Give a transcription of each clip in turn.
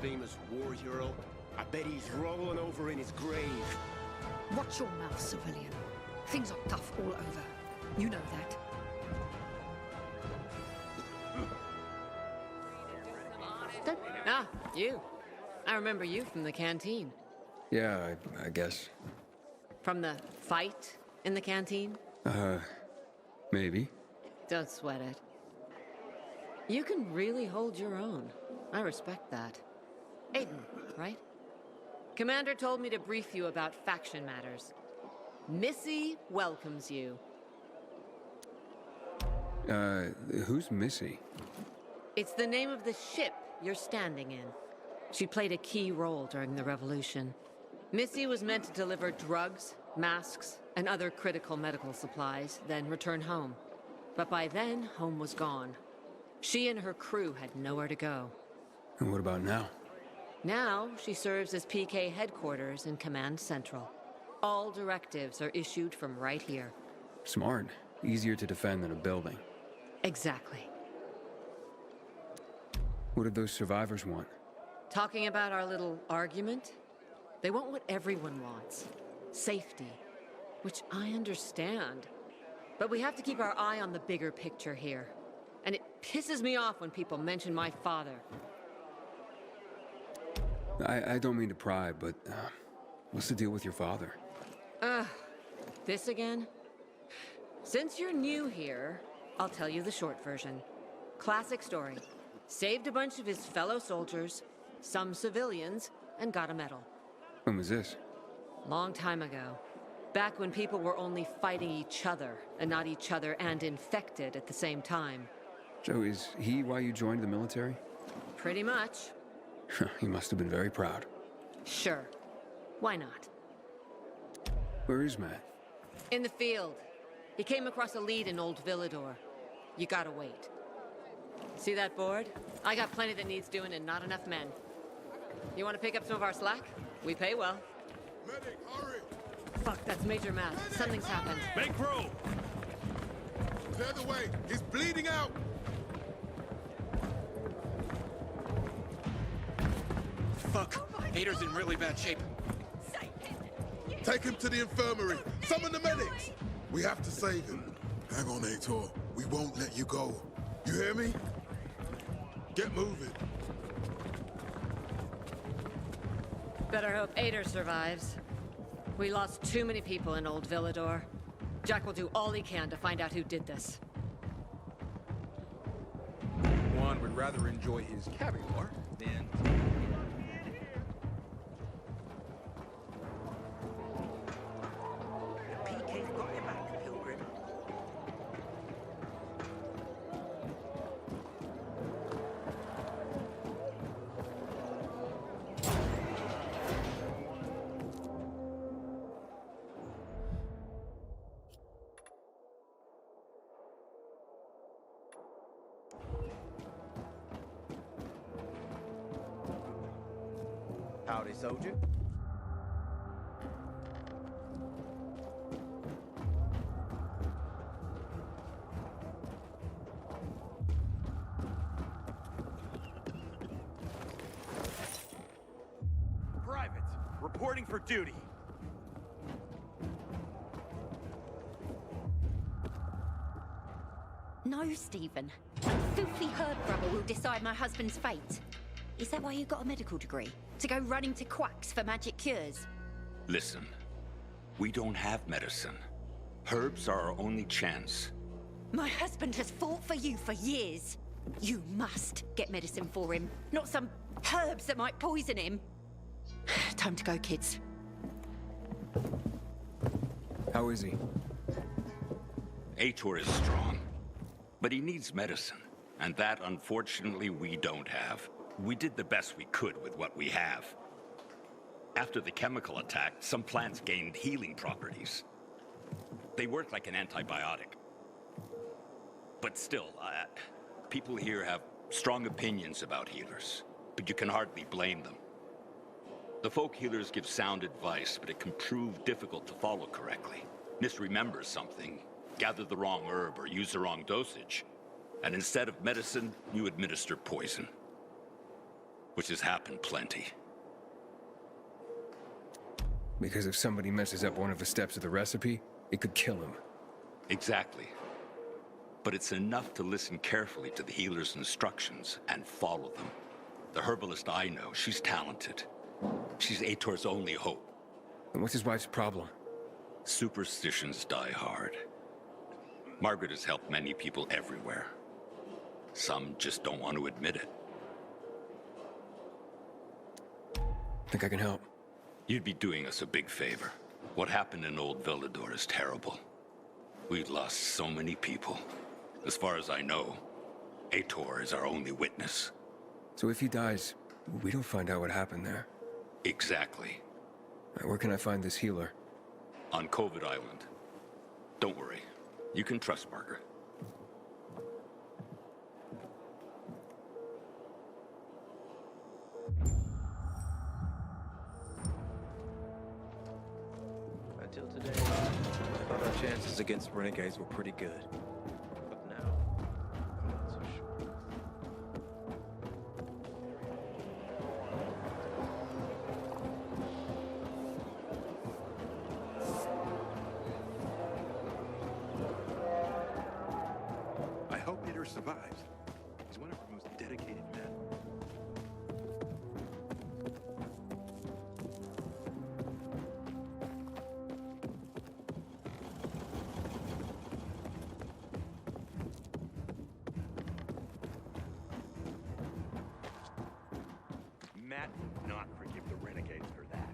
famous war hero? I bet he's rolling over in his grave. Watch your mouth, civilian. Things are tough all over. You know that. Ah, you. I remember you from the canteen. Yeah, I guess. From the fight in the canteen? Maybe. Don't sweat it. You can really hold your own. I respect that. Aiden, right? Commander told me to brief you about faction matters. Missy welcomes you. Who's Missy? It's the name of the ship you're standing in. She played a key role during the revolution. Missy was meant to deliver drugs, masks, and other critical medical supplies, then return home. But by then, home was gone. She and her crew had nowhere to go. And what about now? Now, she serves as PK headquarters in Command Central. All directives are issued from right here. Smart. Easier to defend than a building. Exactly. What did those survivors want? Talking about our little argument? They want what everyone wants. Safety. Which I understand. But we have to keep our eye on the bigger picture here. And it pisses me off when people mention my father. I don't mean to pry, but what's the deal with your father? This again? Since you're new here, I'll tell you the short version. Classic story. Saved a bunch of his fellow soldiers, some civilians, and got a medal. When was this? Long time ago. Back when people were only fighting each other, and not each other and infected at the same time. So is he why you joined the military? Pretty much. He must have been very proud. Sure. Why not? Where is Matt? In the field. He came across a lead in Old Villador. You gotta wait. See that board? I got plenty that needs doing and not enough men. You wanna pick up some of our slack? We pay well. Medic, hurry! Fuck, that's Major Matt. Something's happened. Make room! Clear the way! He's bleeding out! Fuck! Ater's in really bad shape. Take him to the infirmary! Summon the medics! We have to save him. Hang on, Aitor. We won't let you go. You hear me? Get moving. Better hope Ater survives. We lost too many people in Old Villador. Jack will do all he can to find out who did this. One would rather enjoy his caviar than... PK's got your back, Pilgrim. Howdy, soldier. Private, reporting for duty. No, Stephen. A filthy herb grubber will decide my husband's fate. Is that why you got a medical degree? To go running to quacks for magic cures? Listen, we don't have medicine. Herbs are our only chance. My husband has fought for you for years. You must get medicine for him, not some herbs that might poison him. Time to go, kids. How is he? Aitor is strong, but he needs medicine, and that, unfortunately, we don't have. We did the best we could with what we have. After the chemical attack, some plants gained healing properties. They work like an antibiotic. But still, people here have strong opinions about healers, but you can hardly blame them. The folk healers give sound advice, but it can prove difficult to follow correctly. Misremember something, gather the wrong herb, or use the wrong dosage, and instead of medicine, you administer poison. which has happened plenty. Because if somebody messes up one of the steps of the recipe, it could kill him. Exactly. But it's enough to listen carefully to the healer's instructions and follow them. The herbalist I know, she's talented. She's Aitor's only hope. And what's his wife's problem? Superstitions die hard. Margaret has helped many people everywhere. Some just don't want to admit it. Think I can help? You'd be doing us a big favor. What happened in Old Villador is terrible. We've lost so many people. As far as I know, Aitor is our only witness. So if he dies, we don't find out what happened there. Exactly. Where can I find this healer? On COVID Island. Don't worry. You can trust Margaret. Until today, I thought our chances against renegades were pretty good. But now, I'm not so sure. I hope Ater survives. He's one of our most dedicated men. Matt would not forgive the renegades for that.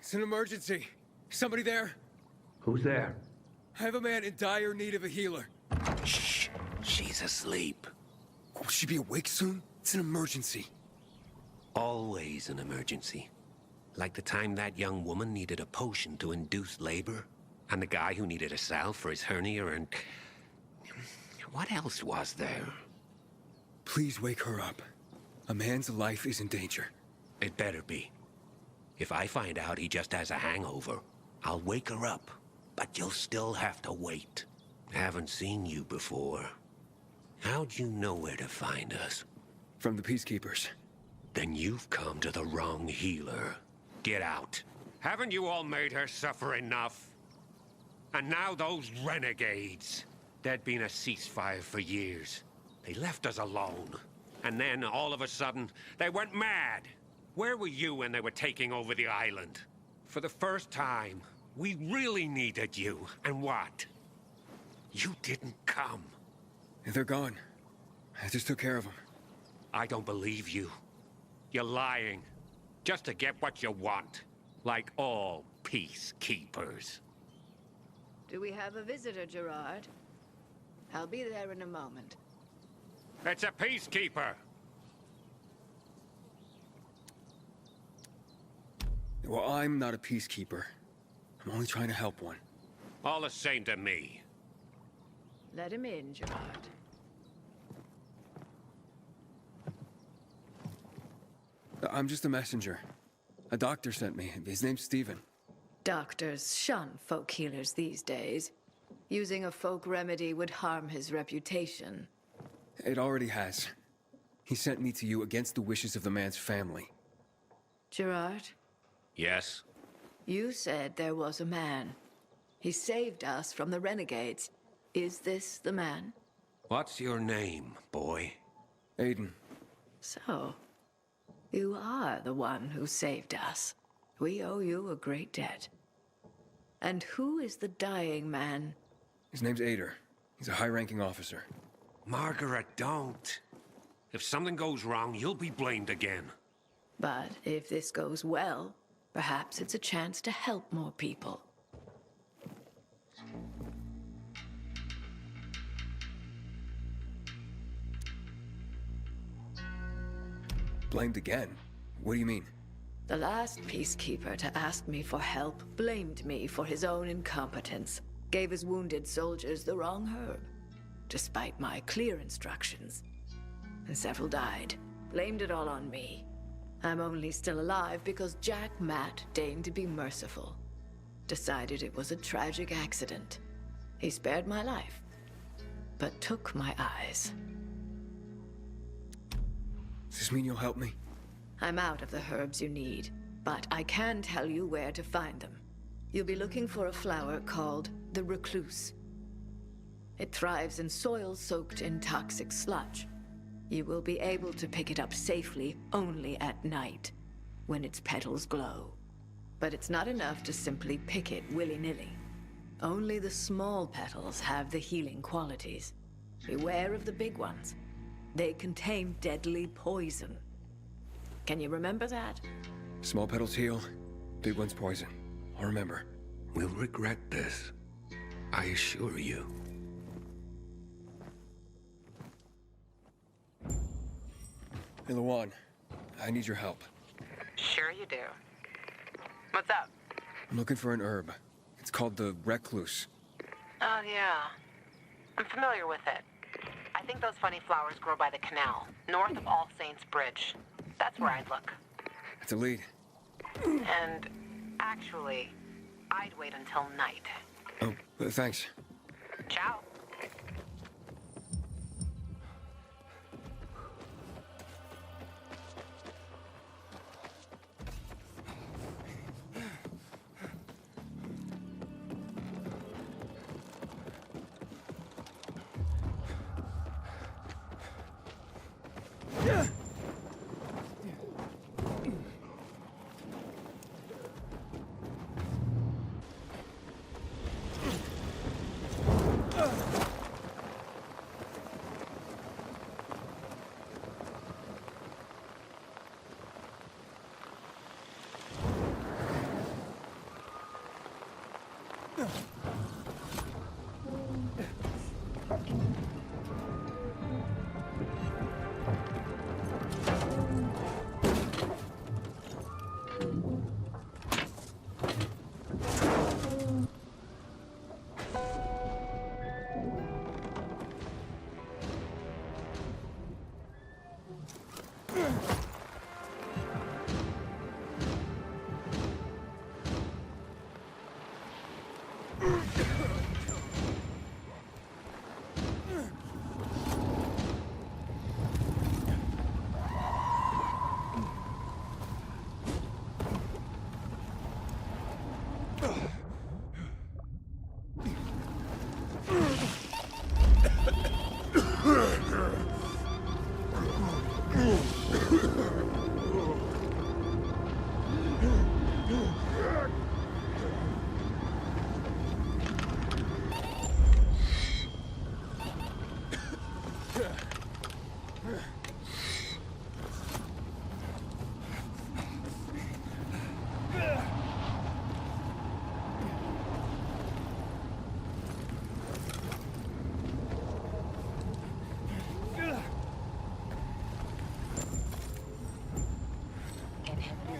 It's an emergency. Somebody there? Who's there? I have a man in dire need of a healer. Shh. She's asleep. Will she be awake soon? It's an emergency. Always an emergency. Like the time that young woman needed a potion to induce labor, and the guy who needed a salve for his hernia, and... what else was there? Please wake her up. A man's life is in danger. It better be. If I find out he just has a hangover, I'll wake her up. But you'll still have to wait. Haven't seen you before. How'd you know where to find us? From the Peacekeepers. then you've come to the wrong healer. Get out. Haven't you all made her suffer enough? And now those renegades. There'd been a ceasefire for years. They left us alone. And then, all of a sudden, they went mad. Where were you when they were taking over the island? For the first time, we really needed you. And what? You didn't come. They're gone. I just took care of them. I don't believe you. You're lying. Just to get what you want. Like all peacekeepers. Do we have a visitor, Gerard? I'll be there in a moment. It's a peacekeeper. Well, I'm not a peacekeeper. I'm only trying to help one. All the same to me. Let him in, Gerard. I'm just a messenger. A doctor sent me. His name's Stephen. Doctors shun folk healers these days. Using a folk remedy would harm his reputation. It already has. He sent me to you against the wishes of the man's family. Gerard, Yes? you said there was a man. He saved us from the renegades. Is this the man? What's your name, boy? Aiden. So, you are the one who saved us. We owe you a great debt. And who is the dying man? His name's Ater. He's a high-ranking officer. Margaret, don't. If something goes wrong, you'll be blamed again. But if this goes well, perhaps it's a chance to help more people. Blamed again? What do you mean? The last peacekeeper to ask me for help blamed me for his own incompetence. Gave his wounded soldiers the wrong herb, despite my clear instructions. And several died. Blamed it all on me. I'm only still alive because Jack Matt deigned to be merciful. Decided it was a tragic accident. He spared my life, but took my eyes. Does this mean you'll help me? I'm out of the herbs you need, but I can tell you where to find them. You'll be looking for a flower called the recluse. It thrives in soil soaked in toxic sludge. You will be able to pick it up safely only at night, when its petals glow. But it's not enough to simply pick it willy-nilly. Only the small petals have the healing qualities. Beware of the big ones. They contain deadly poison. Can you remember that? Small petals heal, big ones poison. I'll remember. We'll regret this. I assure you. Hey, Lawan, I need your help. Sure you do. What's up? I'm looking for an herb. It's called the recluse. Oh, yeah. I'm familiar with it. I think those funny flowers grow by the canal, north of All Saints Bridge. That's where I'd look. That's a lead. And actually, I'd wait until night. Oh, thanks. Ciao.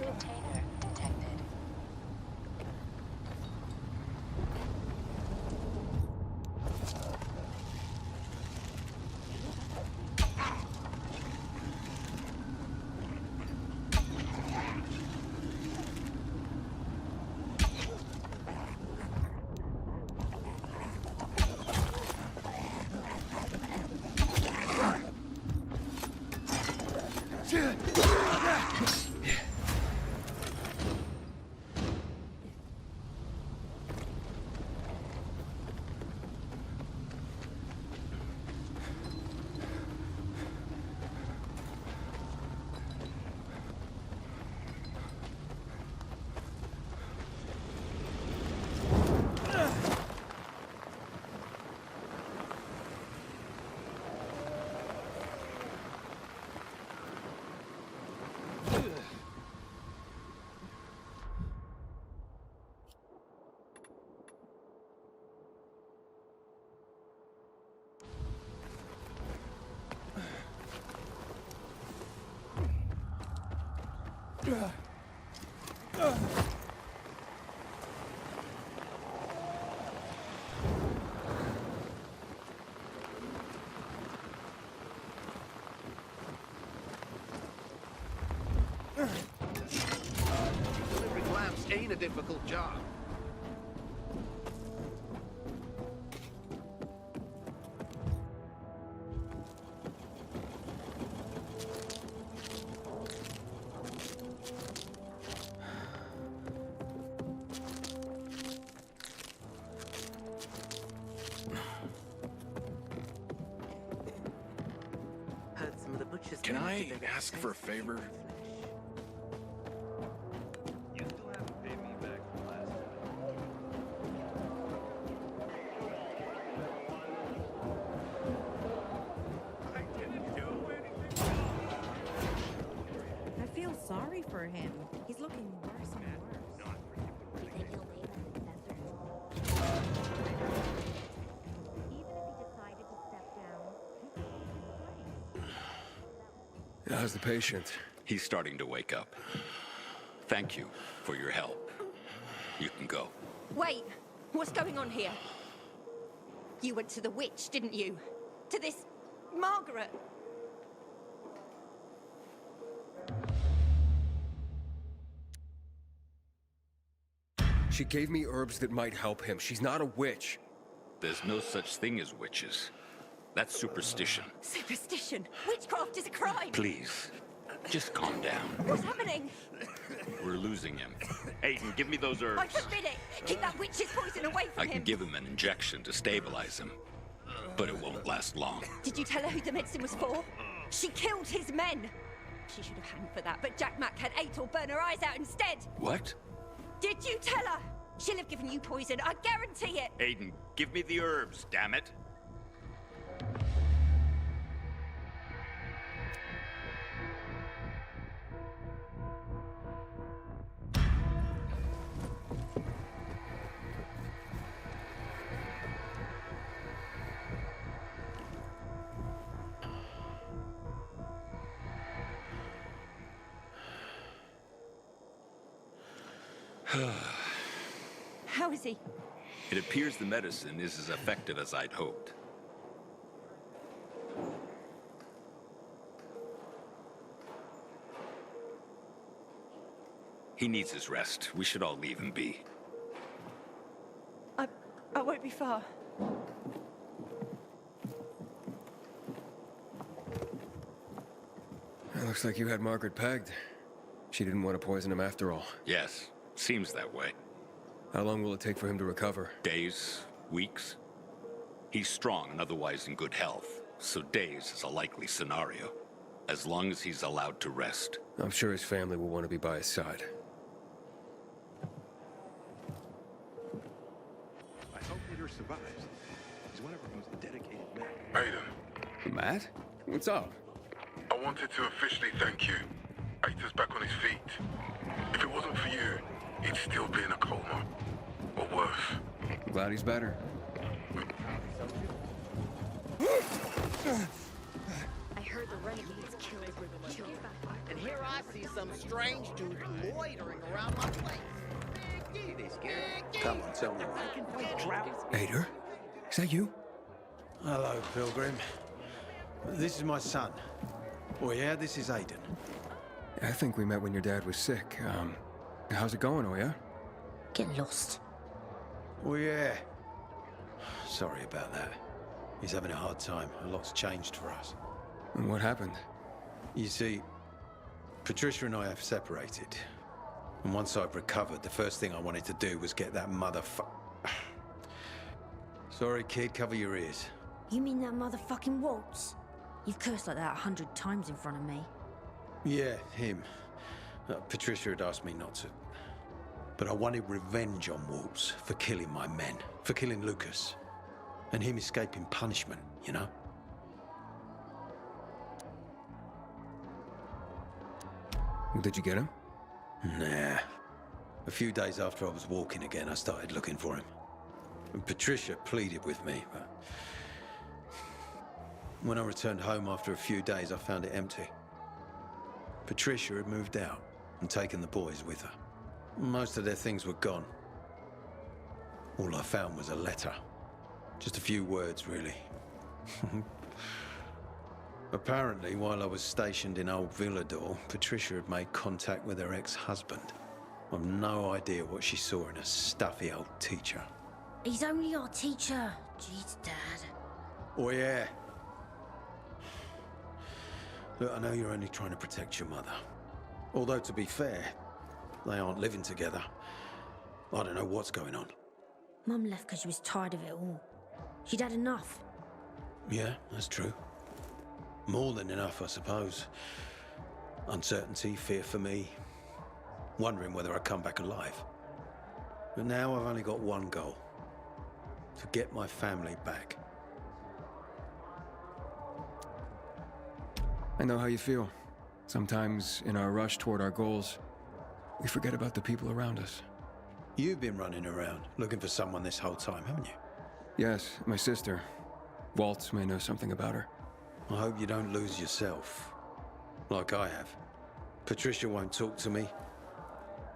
container detected. Delivering lamps ain't a difficult job. Can I ask for a favor? You still haven't paid me back from last time. I didn't do anything. I feel sorry for him. He's looking worse and worse. You think he'll make an successor? Even if he decided to step down, he could be replaced. How's the patient? He's starting to wake up. Thank you for your help. You can go. Wait, what's going on here? You went to the witch, didn't you? To this Margaret. She gave me herbs that might help him. She's not a witch. There's no such thing as witches. That's superstition. Superstition? Witchcraft is a crime! Please, just calm down. What's happening? We're losing him. Aiden, give me those herbs. I forbid it! Keep that witch's poison away from I him! can give him an injection to stabilize him, but it won't last long. Did you tell her who the medicine was for? She killed his men! She should have hanged for that, but Jack Mack had Aitor burn her eyes out instead! What? Did you tell her? She'll have given you poison, I guarantee it! Aiden, give me the herbs, damn it. How is he? It appears the medicine is as effective as I'd hoped. He needs his rest. We should all leave him be. I won't be far. It looks like you had Margaret pegged. She didn't want to poison him after all. Yes, seems that way. How long will it take for him to recover? Days, weeks. He's strong and otherwise in good health, so days is a likely scenario, as long as he's allowed to rest. I'm sure his family will want to be by his side. I hope Ater survives. He's one of our most dedicated men. Aiden, Matt? What's up? I wanted to officially thank you. Ater's back on his feet. If it wasn't for you, he'd still be in a coma. Or worse. I'm glad he's better. I heard the renegades killed. And here I see some strange dude loitering around my place. Come on, tell me. Ater? Is that you? Hello, Pilgrim. This is my son. Oh yeah, this is Aiden. I think we met when your dad was sick. How's it going, oh yeah? Get lost. Oh yeah. Sorry about that. He's having a hard time. A lot's changed for us. And what happened? You see, Patricia and I have separated. And once I've recovered, the first thing I wanted to do was get that Sorry, kid, cover your ears. You mean that motherfucking Waltz? You've cursed like that 100 times in front of me. Yeah, him. Patricia had asked me not to. But I wanted revenge on Waltz for killing my men, for killing Lucas. And him escaping punishment, you know? Did you get him? Nah. A few days after I was walking again, I started looking for him. And Patricia pleaded with me, but... When I returned home after a few days, I found it empty. Patricia had moved out and taken the boys with her. Most of their things were gone. All I found was a letter. Just a few words, really. Apparently, while I was stationed in Old Villador, Patricia had made contact with her ex-husband. I've no idea what she saw in a stuffy old teacher. He's only our teacher. Jeez, Dad. Oh, yeah. Look, I know you're only trying to protect your mother. Although, to be fair, they aren't living together. I don't know what's going on. Mum left because she was tired of it all. She'd had enough. Yeah, that's true. More than enough, I suppose. Uncertainty, fear for me. Wondering whether I'd come back alive. But now I've only got one goal. To get my family back. I know how you feel. Sometimes, in our rush toward our goals, we forget about the people around us. You've been running around, looking for someone this whole time, haven't you? Yes, my sister. Waltz may know something about her. I hope you don't lose yourself. Like I have. Patricia won't talk to me.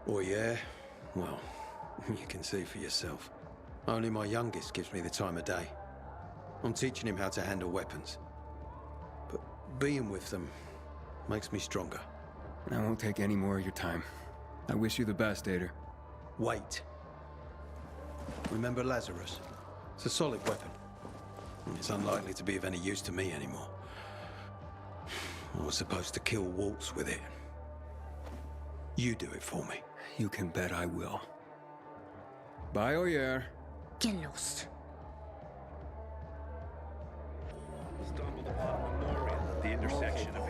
Or yeah, well, you can see for yourself. Only my youngest gives me the time of day. I'm teaching him how to handle weapons. But being with them makes me stronger. I won't take any more of your time. I wish you the best, Ater. Wait. Remember Lazarus? It's a solid weapon. It's unlikely to be of any use to me anymore. I was supposed to kill Waltz with it. You do it for me. You can bet I will. Bye, Oyer. Get lost. Stumbled upon a memorial at the intersection of